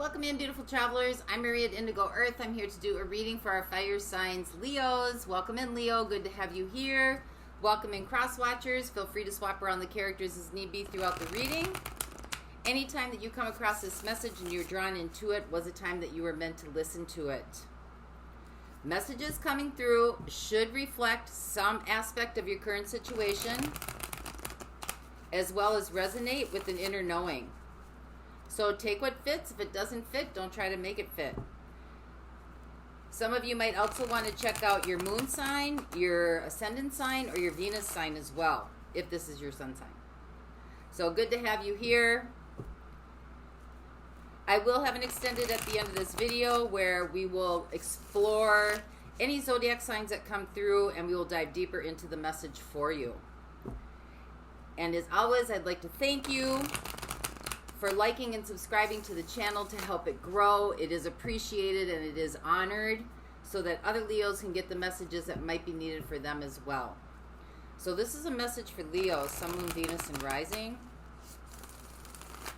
Welcome in, beautiful travelers. I'm Maria at Indigo Earth. I'm here to do a reading for our fire signs, Leos. Welcome in, Leo. Good to have you here. Welcome in, cross watchers. Feel free to swap around the characters as need be throughout the reading. Anytime that you come across this message and you're drawn into it was a time that you were meant to listen to it. Messages coming through should reflect some aspect of your current situation, as well as resonate with an inner knowing. So take what fits. If it doesn't fit, don't try to make it fit. Some of you might also want to check out your moon sign, your ascendant sign, or your Venus sign as well, if this is your sun sign. So good to have you here. I will have an extended at the end of this video where we will explore any zodiac signs that come through and we will dive deeper into the message for you. And as always, I'd like to thank you for liking and subscribing to the channel to help it grow. It is appreciated and it is honored so that other Leos can get the messages that might be needed for them as well. So this is a message for Leo, Sun, Moon, Venus, and Rising.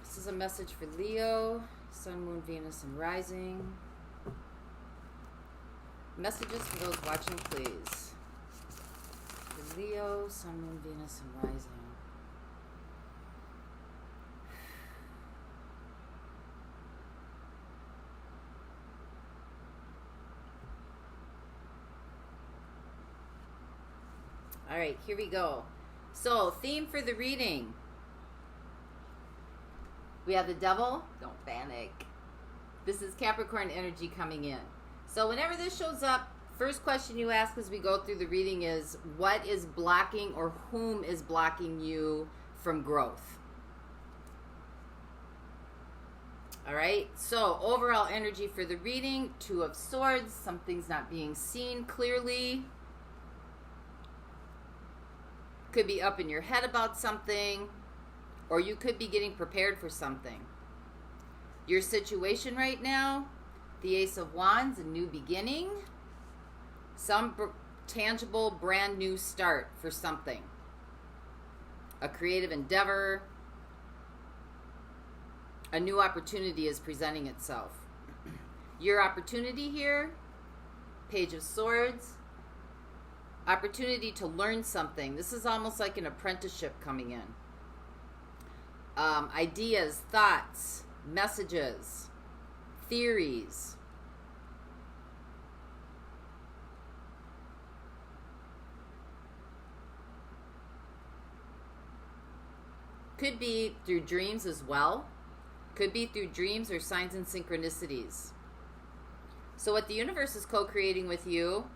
This is a message for Leo, Sun, Moon, Venus, and Rising. Messages for those watching, please. For Leo, Sun, Moon, Venus, and Rising. All right, here we go. So, theme for the reading. We have the devil. Don't panic. This is Capricorn energy coming in. So, whenever this shows up, first question you ask as we go through the reading is, what is blocking or whom is blocking you from growth? All right, so overall energy for the reading, Two of Swords, something's not being seen clearly. Could be up in your head about something, or you could be getting prepared for something. Your situation right now, the Ace of Wands, a new beginning, some tangible brand new start for something, a creative endeavor, a new opportunity is presenting itself. Your opportunity here, Page of Swords, opportunity to learn something. This is almost like an apprenticeship coming in. Ideas, thoughts, messages, theories. Could be through dreams as well. Could be through dreams or signs and synchronicities. So what the universe is co-creating with you,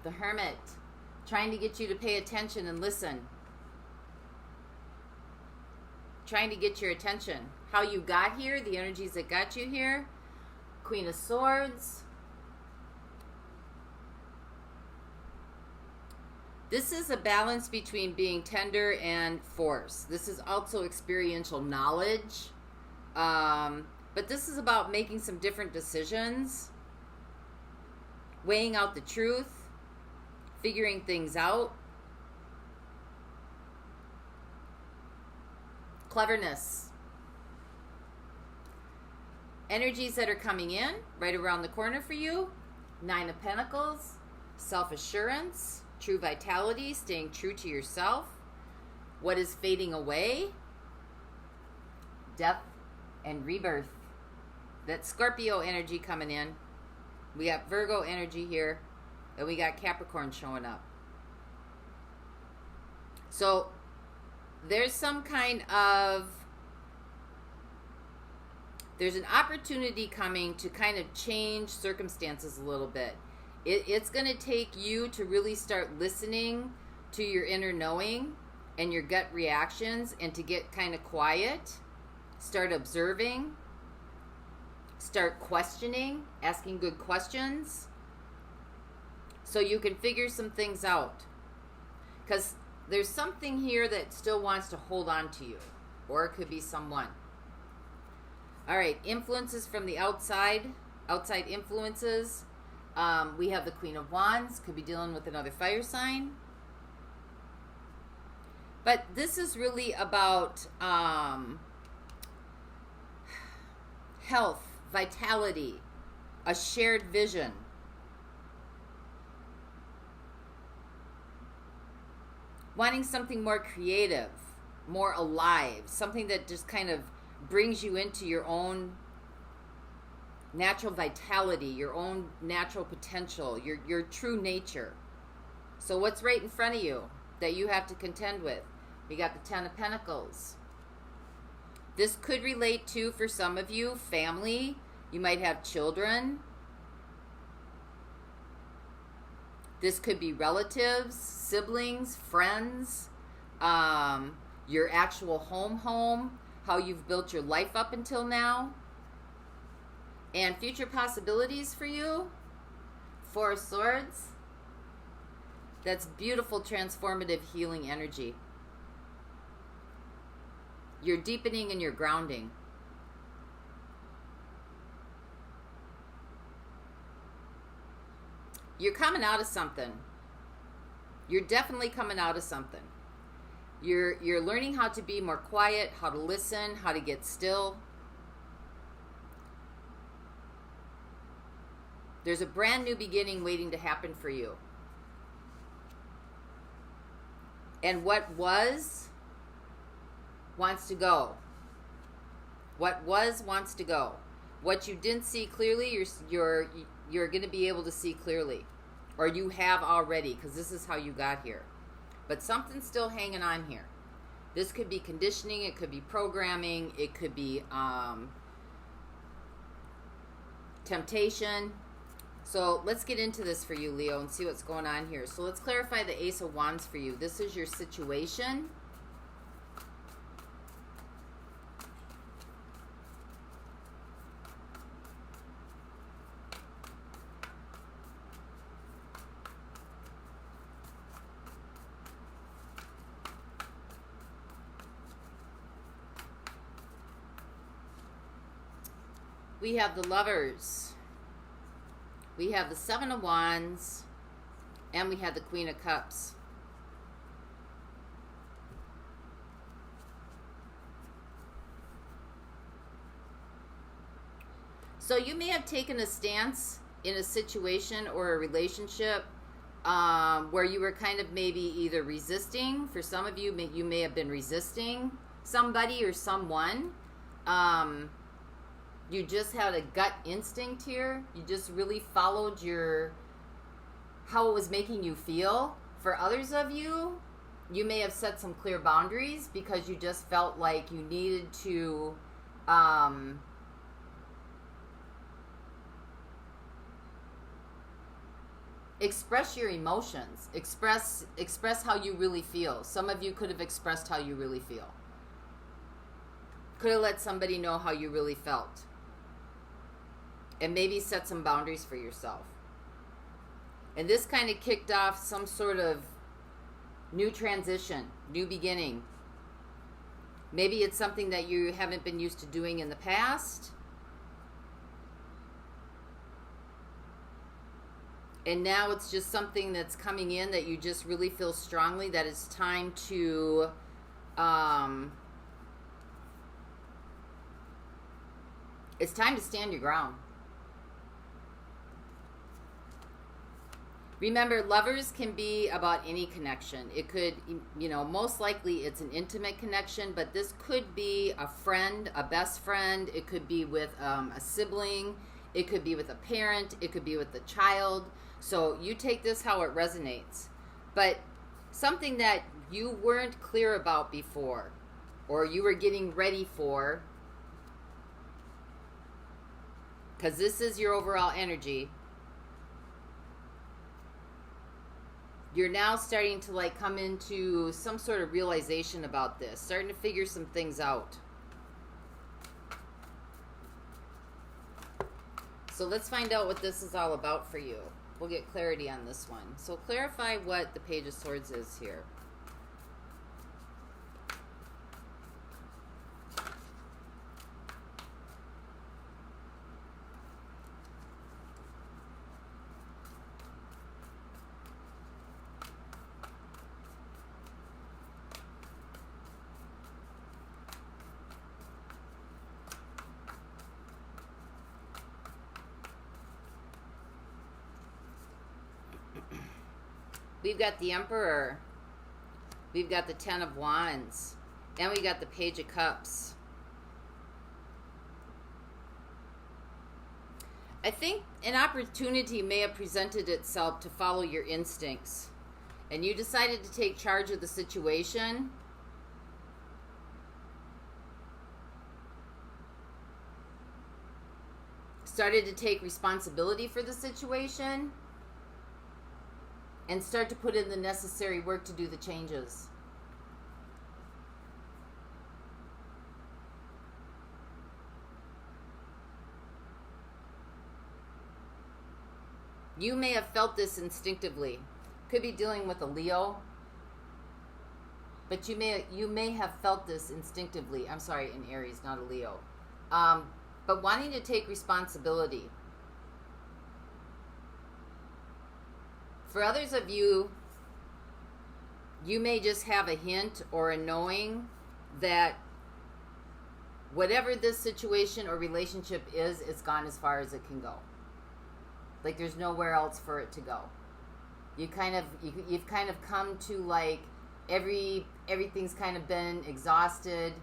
the Hermit, trying to get you to pay attention and listen. Trying to get your attention. How you got here, the energies that got you here. Queen of Swords. This is a balance between being tender and force. This is also experiential knowledge. But this is about making some different decisions. Weighing out the truth. Figuring things out. Cleverness. Energies that are coming in right around the corner for you. Nine of Pentacles. Self-assurance. True vitality. Staying true to yourself. What is fading away? Death and rebirth. That Scorpio energy coming in. We got Virgo energy here. And we got Capricorn showing up. So there's some kind of, there's an opportunity coming to kind of change circumstances a little bit. It's going to take you to really start listening to your inner knowing and your gut reactions, and to get kind of quiet, start observing, start questioning, asking good questions, so you can figure some things out. Because there's something here that still wants to hold on to you. Or it could be someone. Alright, influences from the outside. Outside influences. We have the Queen of Wands. Could be dealing with another fire sign. But this is really about health, vitality, a shared vision. Wanting something more creative, more alive, something that just kind of brings you into your own natural vitality, your own natural potential, your true nature. So what's right in front of you that you have to contend with? We got the Ten of Pentacles. This could relate to, for some of you, family. You might have children. This could be relatives, siblings, friends, your actual home, how you've built your life up until now. And future possibilities for you. Four of Swords. That's beautiful, transformative, healing energy. You're deepening and you're grounding. You're coming out of something. You're definitely coming out of something. You're learning how to be more quiet, how to listen, how to get still. There's a brand new beginning waiting to happen for you. And what was wants to go. What was wants to go. What you didn't see clearly, you're going to be able to see clearly. Or you have already, because this is how you got here. But something's still hanging on here. This could be conditioning, it could be programming, it could be temptation. So let's get into this for you, Leo, and see what's going on here. So let's clarify the Ace of Wands for you. This is your situation. We have the Lovers. We have the Seven of Wands. And we have the Queen of Cups. So you may have taken a stance in a situation or a relationship where you were kind of maybe either resisting. For some of you, you may have been resisting somebody or someone. You just had a gut instinct here. You just really followed how it was making you feel. For others of you, you may have set some clear boundaries because you just felt like you needed to express your emotions. Express how you really feel. Some of you could have expressed how you really feel. Could have let somebody know how you really felt. And maybe set some boundaries for yourself. And this kind of kicked off some sort of new transition, new beginning. Maybe it's something that you haven't been used to doing in the past. And now it's just something that's coming in that you just really feel strongly that it's time to stand your ground. Remember, lovers can be about any connection. It could, most likely it's an intimate connection, but this could be a friend, a best friend. It could be with a sibling. It could be with a parent. It could be with a child. So you take this how it resonates. But something that you weren't clear about before, or you were getting ready for, because this is your overall energy, you're now starting to come into some sort of realization about this, starting to figure some things out. So let's find out what this is all about for you. We'll get clarity on this one. So clarify what the Page of Swords is here. We've got the Emperor. We've got the Ten of Wands. And we got the Page of Cups. I think an opportunity may have presented itself to follow your instincts. And you decided to take charge of the situation. Started to take responsibility for the situation. And start to put in the necessary work to do the changes. You may have felt this instinctively. Could be dealing with a Leo. But you may have felt this instinctively. I'm sorry, an Aries, not a Leo. But wanting to take responsibility. For others of you, you may just have a hint or a knowing that whatever this situation or relationship is, it's gone as far as it can go. Like there's nowhere else for it to go. You've kind of come to like everything's kind of been exhausted.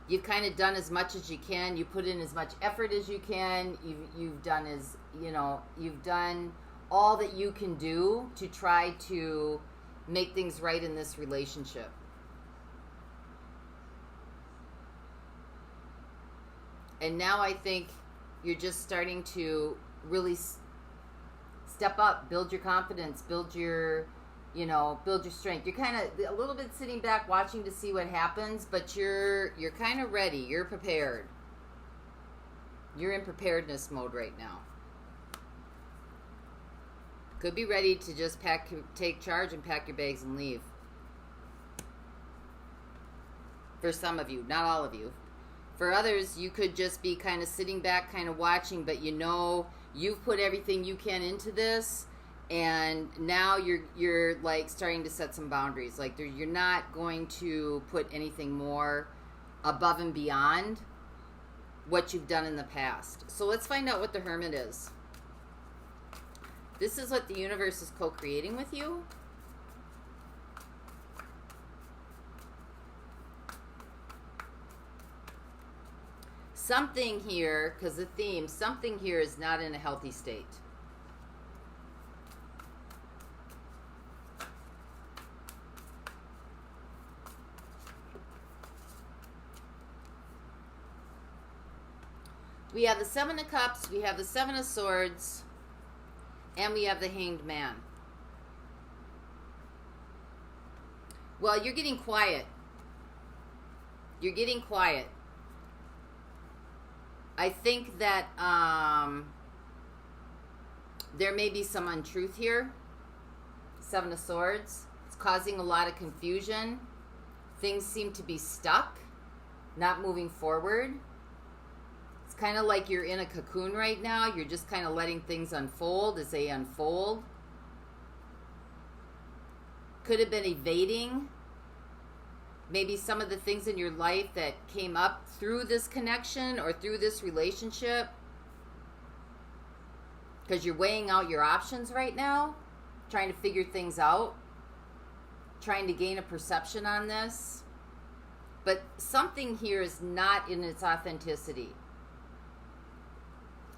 You've kind of done as much as you can. You put in as much effort as you can. You've done all that you can do to try to make things right in this relationship. And now I think you're just starting to really step up, build your confidence, build your strength. You're kind of a little bit sitting back watching to see what happens, but you're kind of ready. You're prepared. You're in preparedness mode right now. Could be ready to just take charge and pack your bags and leave. For some of you, not all of you. For others, you could just be kind of sitting back, kind of watching, but you've put everything you can into this. And now you're like starting to set some boundaries. Like you're not going to put anything more above and beyond what you've done in the past. So let's find out what the Hermit is. This is what the universe is co-creating with you. Something here, because the theme, something here is not in a healthy state. We have the Seven of Cups, we have the Seven of Swords, and we have the Hanged Man. Well, you're getting quiet. You're getting quiet. I think that there may be some untruth here. Seven of Swords. It's causing a lot of confusion. Things seem to be stuck, not moving forward. It's kind of like you're in a cocoon right now. You're just kind of letting things unfold as they unfold. Could have been evading maybe some of the things in your life that came up through this connection or through this relationship. Because you're weighing out your options right now. Trying to figure things out. Trying to gain a perception on this. But something here is not in its authenticity.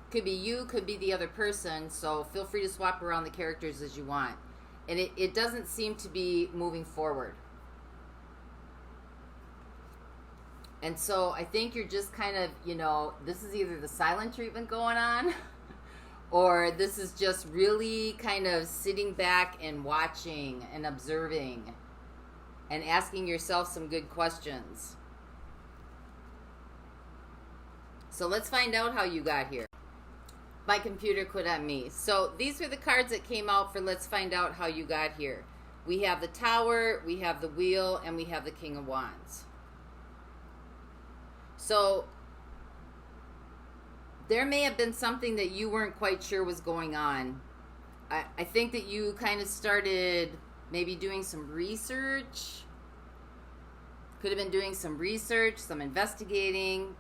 Could be you, could be the other person. So feel free to swap around the characters as you want. And it doesn't seem to be moving forward. And so I think you're just kind of, this is either the silent treatment going on or this is just really kind of sitting back and watching and observing and asking yourself some good questions. So let's find out how you got here. My computer quit on me. So these are the cards that came out for let's find out how you got here. We have the Tower, we have the Wheel, and we have the King of Wands. So there may have been something that you weren't quite sure was going on. I think that you kind of started maybe doing some research. Could have been doing some research, some investigating.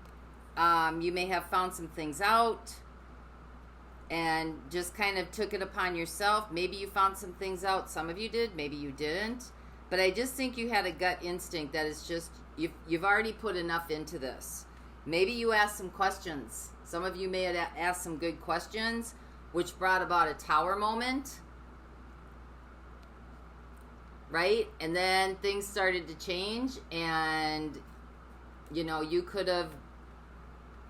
You may have found some things out. and just kind of took it upon yourself. Maybe you found some things out. Some of you did. Maybe you didn't. But I just think you had a gut instinct that is just, you've already put enough into this. Maybe you asked some questions. Some of you may have asked some good questions, which brought about a tower moment. Right? And then things started to change, and, you know, you could have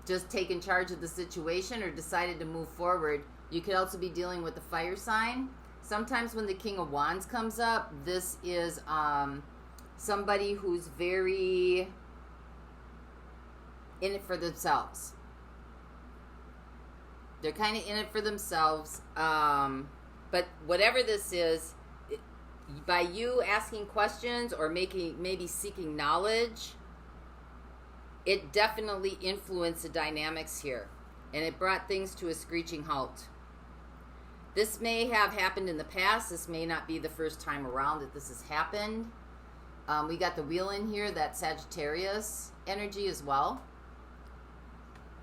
just taken charge of the situation or decided to move forward. You could also be dealing with the fire sign. Sometimes when the King of Wands comes up, this is somebody who's very in it for themselves. They're kind of in it for themselves. But whatever this is, by you asking questions or maybe seeking knowledge, it definitely influenced the dynamics here. And it brought things to a screeching halt. This may have happened in the past. This may not be the first time around that this has happened. We got the wheel in here, that Sagittarius energy as well.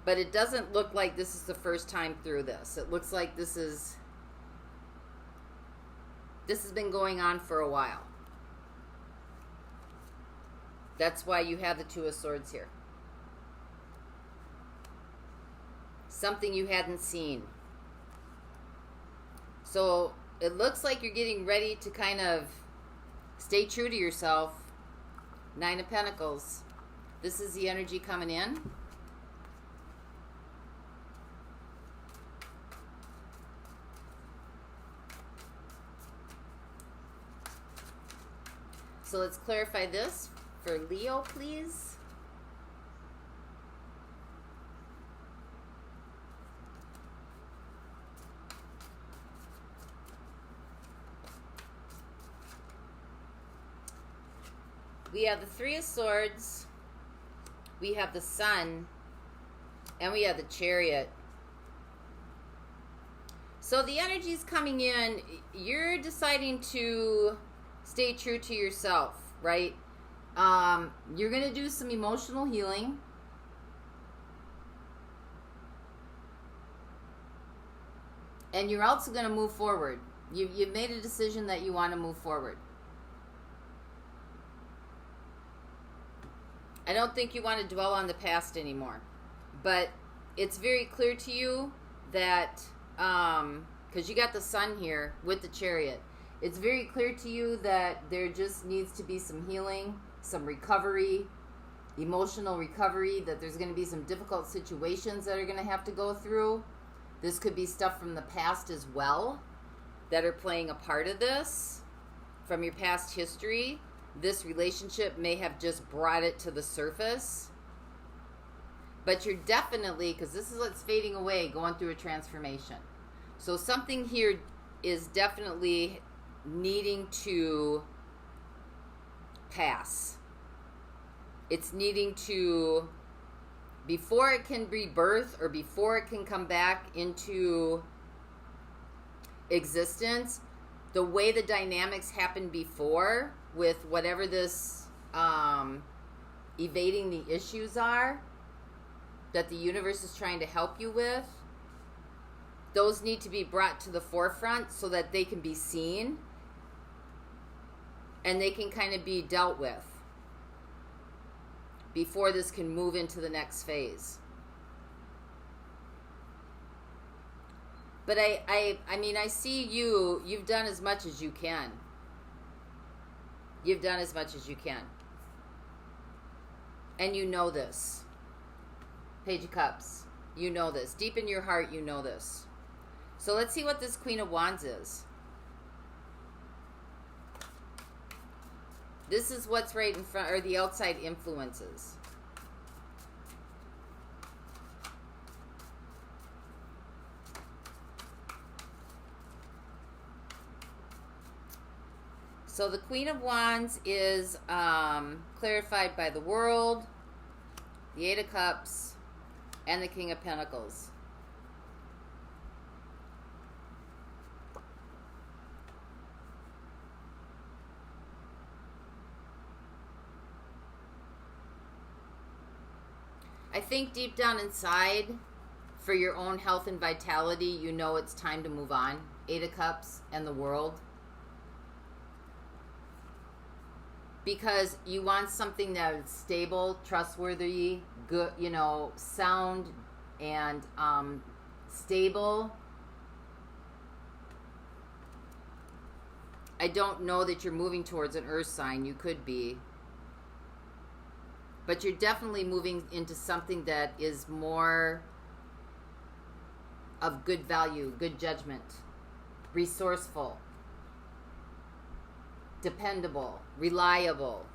But it doesn't look like this is the first time through this. It looks like this has been going on for a while. That's why you have the Two of Swords here. Something you hadn't seen. So it looks like you're getting ready to kind of stay true to yourself. Nine of Pentacles. This is the energy coming in. So let's clarify this for Leo, please. We have the Three of Swords, we have the Sun, and we have the Chariot. So the energy's coming in. You're deciding to stay true to yourself, right? You're going to do some emotional healing. And you're also going to move forward. You've made a decision that you want to move forward. I don't think you want to dwell on the past anymore. But it's very clear to you that, because you got the Sun here with the Chariot, it's very clear to you that there just needs to be some healing, some recovery, emotional recovery, that there's going to be some difficult situations that are going to have to go through. This could be stuff from the past as well that are playing a part of this, from your past history. This relationship may have just brought it to the surface. But you're definitely, because this is what's fading away, going through a transformation. So something here is definitely needing to pass. It's needing to, before it can rebirth or before it can come back into existence, the way the dynamics happened before with whatever this evading the issues are that the universe is trying to help you with, those need to be brought to the forefront so that they can be seen and they can kind of be dealt with before this can move into the next phase. But I mean, I see you've done as much as you can. You've done as much as you can. And you know this. Page of Cups. You know this. Deep in your heart, you know this. So let's see what this Queen of Wands is. This is what's right in front, or the outside influences. So the Queen of Wands is clarified by the World, the Eight of Cups, and the King of Pentacles. I think deep down inside, For your own health and vitality, you know it's time to move on. 8 of Cups and the World. Because you want something that is stable, trustworthy, good, you know, sound and stable. I don't know that you're moving towards an earth sign. You could be. But you're definitely moving into something that is more of good value, good judgment, resourceful, dependable, reliable.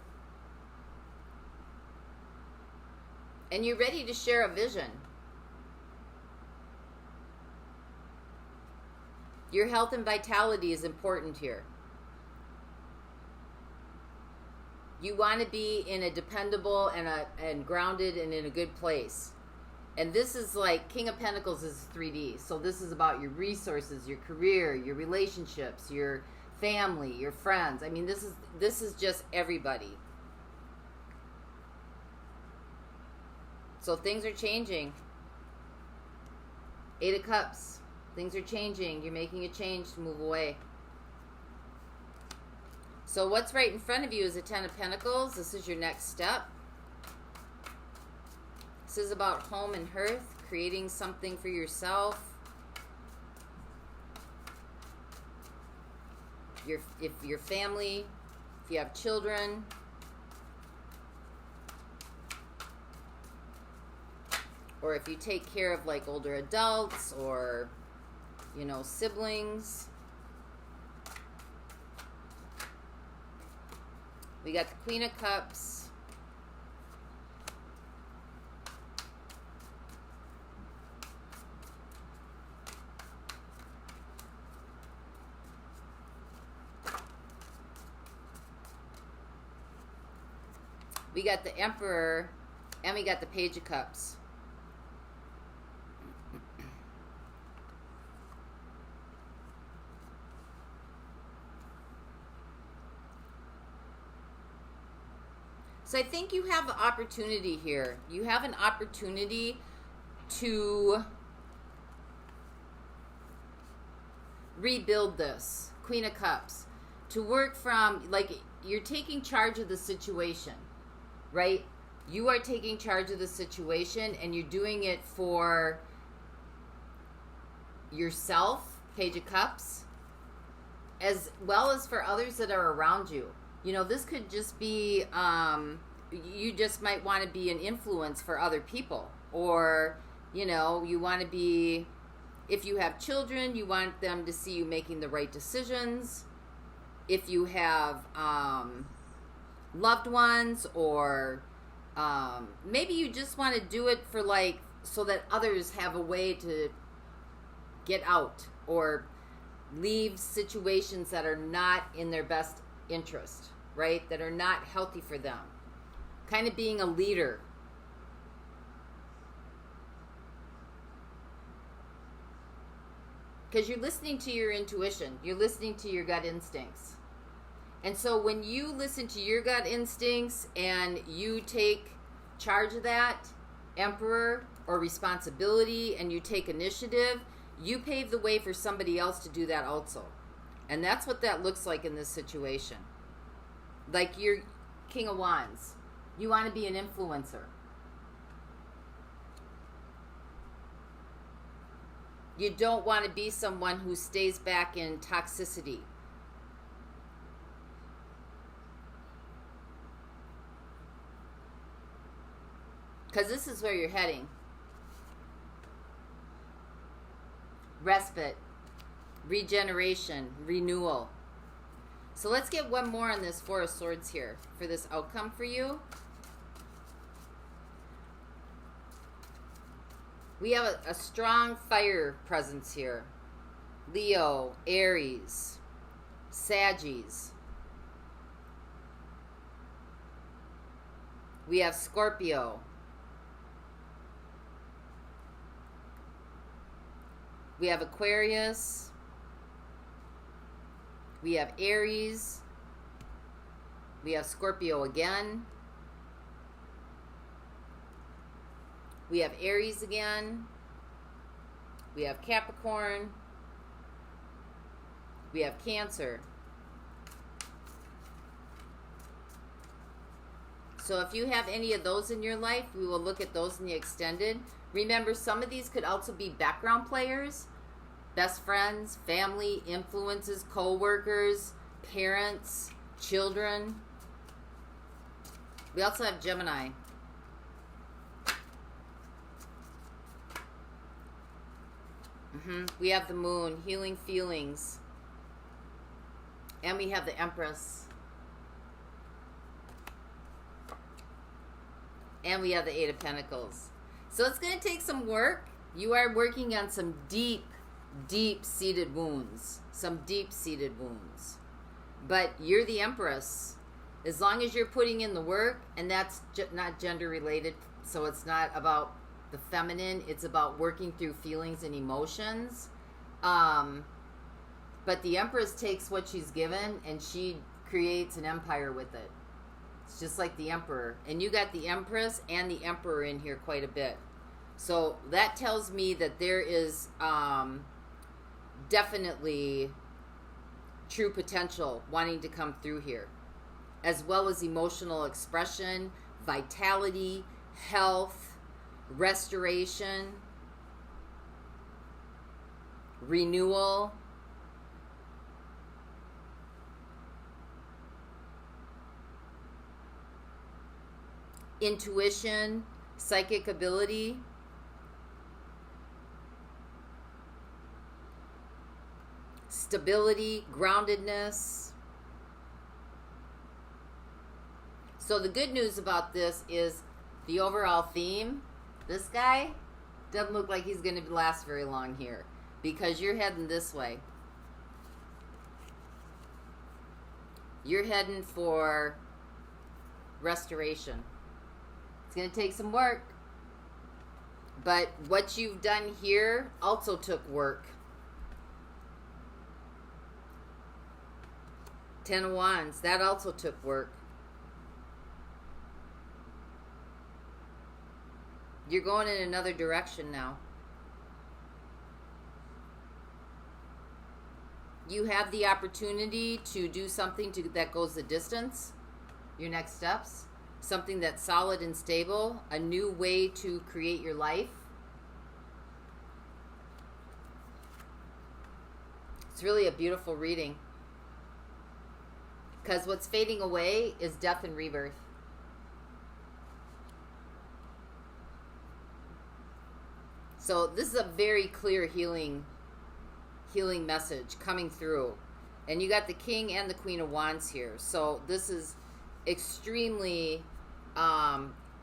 And you're ready to share a vision. Your health and vitality is important here. You want to be in a dependable and grounded and in a good place. And this is like King of Pentacles is 3D. So this is about your resources, your career, your relationships, your family, your friends. I mean, this is just everybody. So things are changing. 8 of Cups. Things are changing. You're making a change to move away. So what's right in front of you is a 10 of Pentacles. This is your next step. This is about home and hearth, creating something for yourself. If your family, if you have children. Or if you take care of like older adults or, you know, siblings. We got the Queen of Cups. We got the Emperor, and we got the Page of Cups. So I think you have an opportunity here. You have an opportunity to rebuild this. Queen of Cups. To work from, like, you're taking charge of the situation, right? You are taking charge of the situation and you're doing it for yourself, Page of Cups, as well as for others that are around you. You know, this could just be, you just might want to be an influence for other people. Or, you know, you want to be, if you have children, you want them to see you making the right decisions. If you have loved ones, or maybe you just want to do it for, like, so that others have a way to get out or leave situations that are not in their best interest, right? That are not healthy for them. Kind of being a leader. Because you're listening to your intuition. You're listening to your gut instincts. And so when you listen to your gut instincts and you take charge of that, Emperor, or responsibility, and you take initiative, you pave the way for somebody else to do that also. And that's what that looks like in this situation. Like you're King of Wands. You want to be an influencer. You don't want to be someone who stays back in toxicity. Because this is where you're heading. Respite, regeneration, renewal. So let's get one more on this Four of Swords here for this outcome for you. We have a strong fire presence here. Leo, Aries, Saggies. We have Scorpio. We have Aquarius. We have Aries. We have Scorpio again. We have Aries again. We have Capricorn. We have Cancer. So if you have any of those in your life, we will look at those in the extended. Remember, some of these could also be background players, best friends, family, influences, co-workers, parents, children. We also have Gemini. We have the Moon, healing feelings. And we have the Empress. And we have the Eight of Pentacles. So it's going to take some work. You are working on some deep, deep-seated wounds. Some deep-seated wounds. But you're the Empress. As long as you're putting in the work, and that's not gender-related, so it's not about the feminine, it's about working through feelings and emotions. But the Empress takes what she's given, and she creates an empire with it. It's just like the Emperor. And you got the Empress and the Emperor in here quite a bit. So that tells me that there is definitely true potential wanting to come through here, as well as emotional expression, vitality, health, restoration, renewal. Intuition, psychic ability. Stability, groundedness. So the good news about this is the overall theme. This guy doesn't look like he's going to last very long here, because you're heading this way. You're heading for restoration. It's going to take some work. But what you've done here also took work. 10 of Wands, that also took work. You're going in another direction now. You have the opportunity to do something that goes the distance. Your next steps. Something that's solid and stable. A new way to create your life. It's really a beautiful reading. Because what's fading away is death and rebirth. So this is a very clear healing message coming through. And you got the King and the Queen of Wands here. So this is extremely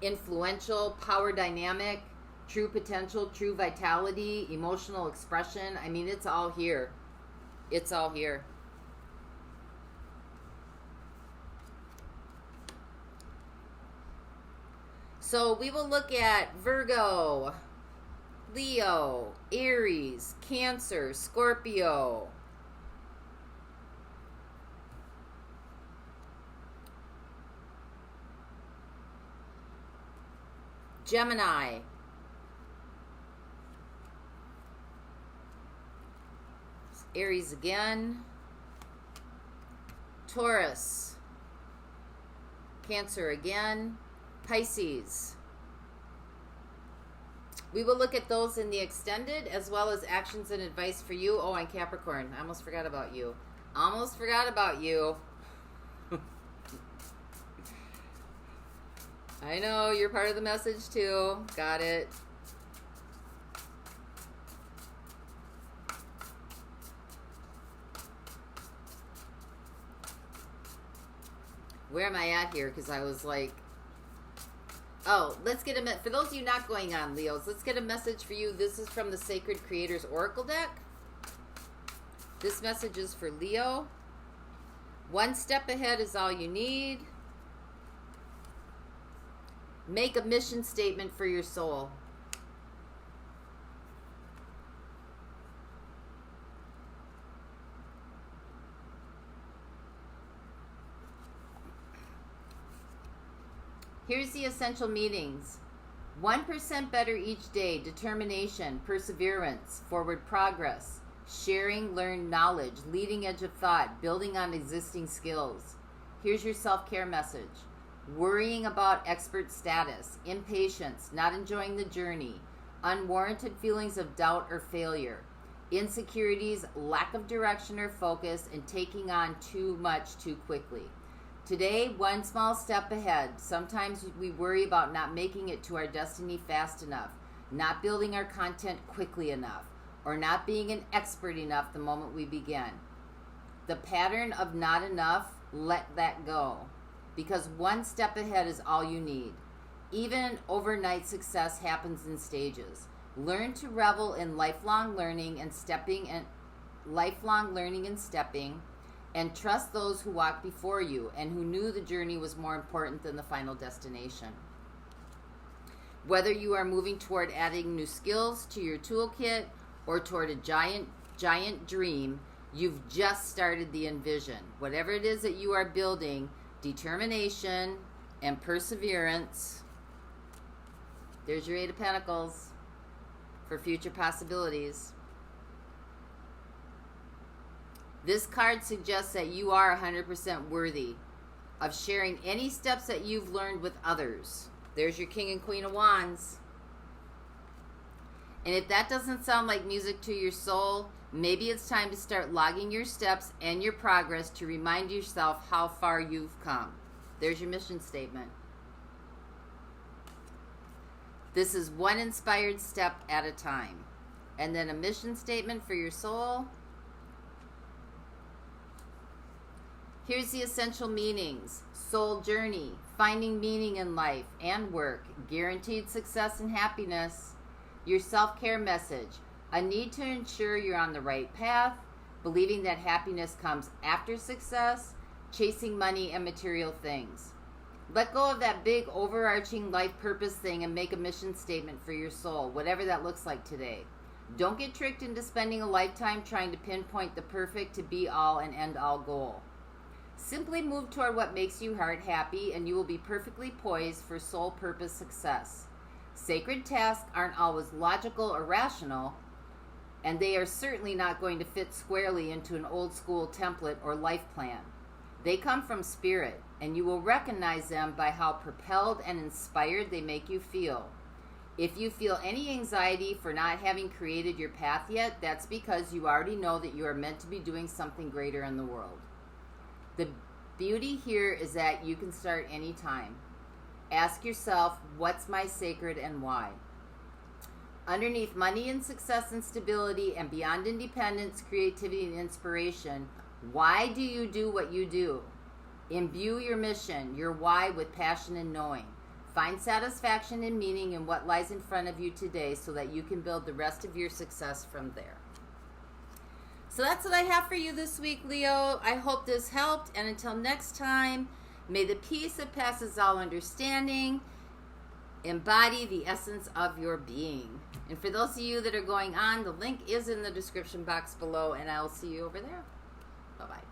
influential, power dynamic, true potential, true vitality, emotional expression. I mean, it's all here. It's all here. So we will look at Virgo, Leo, Aries, Cancer, Scorpio, Gemini, Aries again, Taurus, Cancer again, Pisces. We will look at those in the extended, as well as actions and advice for you. Oh, and Capricorn. I almost forgot about you. Almost forgot about you. I know, you're part of the message too. Got it. Where am I at here? Because I was like... Oh, let's get a... For those of you not going on, Leos, let's get a message for you. This is from the Sacred Creators Oracle deck. This message is for Leo. One step ahead is all you need. Make a mission statement for your soul. Here's the essential meanings. 1% better each day, determination, perseverance, forward progress, sharing learned knowledge, leading edge of thought, building on existing skills. Here's your self-care message. Worrying about expert status, impatience, not enjoying the journey, unwarranted feelings of doubt or failure, insecurities, lack of direction or focus, and taking on too much too quickly. Today, one small step ahead. Sometimes we worry about not making it to our destiny fast enough, not building our content quickly enough, or not being an expert enough the moment we begin. The pattern of not enough, let that go, because one step ahead is all you need. Even overnight success happens in stages. Learn to revel in lifelong learning and stepping, and trust those who walked before you and who knew the journey was more important than the final destination. Whether you are moving toward adding new skills to your toolkit or toward a giant dream, you've just started the envision. Whatever it is that you are building, determination and perseverance. There's your Eight of Pentacles for future possibilities. This card suggests that you are 100% worthy of sharing any steps that you've learned with others. There's your King and Queen of Wands. And if that doesn't sound like music to your soul, maybe it's time to start logging your steps and your progress to remind yourself how far you've come. There's your mission statement. This is one inspired step at a time. And then a mission statement for your soul. Here's the essential meanings. Soul journey, finding meaning in life and work, guaranteed success and happiness. Your self-care message, a need to ensure you're on the right path, believing that happiness comes after success, chasing money and material things. Let go of that big overarching life purpose thing and make a mission statement for your soul, whatever that looks like today. Don't get tricked into spending a lifetime trying to pinpoint the perfect to be all and end all goal. Simply move toward what makes your heart happy and you will be perfectly poised for soul purpose success. Sacred tasks aren't always logical or rational, and they are certainly not going to fit squarely into an old school template or life plan. They come from spirit, and you will recognize them by how propelled and inspired they make you feel. If you feel any anxiety for not having created your path yet, that's because you already know that you are meant to be doing something greater in the world. The beauty here is that you can start anytime. Ask yourself, what's my sacred and why? Underneath money and success and stability and beyond independence, creativity and inspiration, why do you do what you do? Imbue your mission, your why with passion and knowing. Find satisfaction and meaning in what lies in front of you today so that you can build the rest of your success from there. So that's what I have for you this week, Leo. I hope this helped. And until next time, may the peace that passes all understanding embody the essence of your being. And for those of you that are going on, the link is in the description box below, and I'll see you over there. Bye-bye.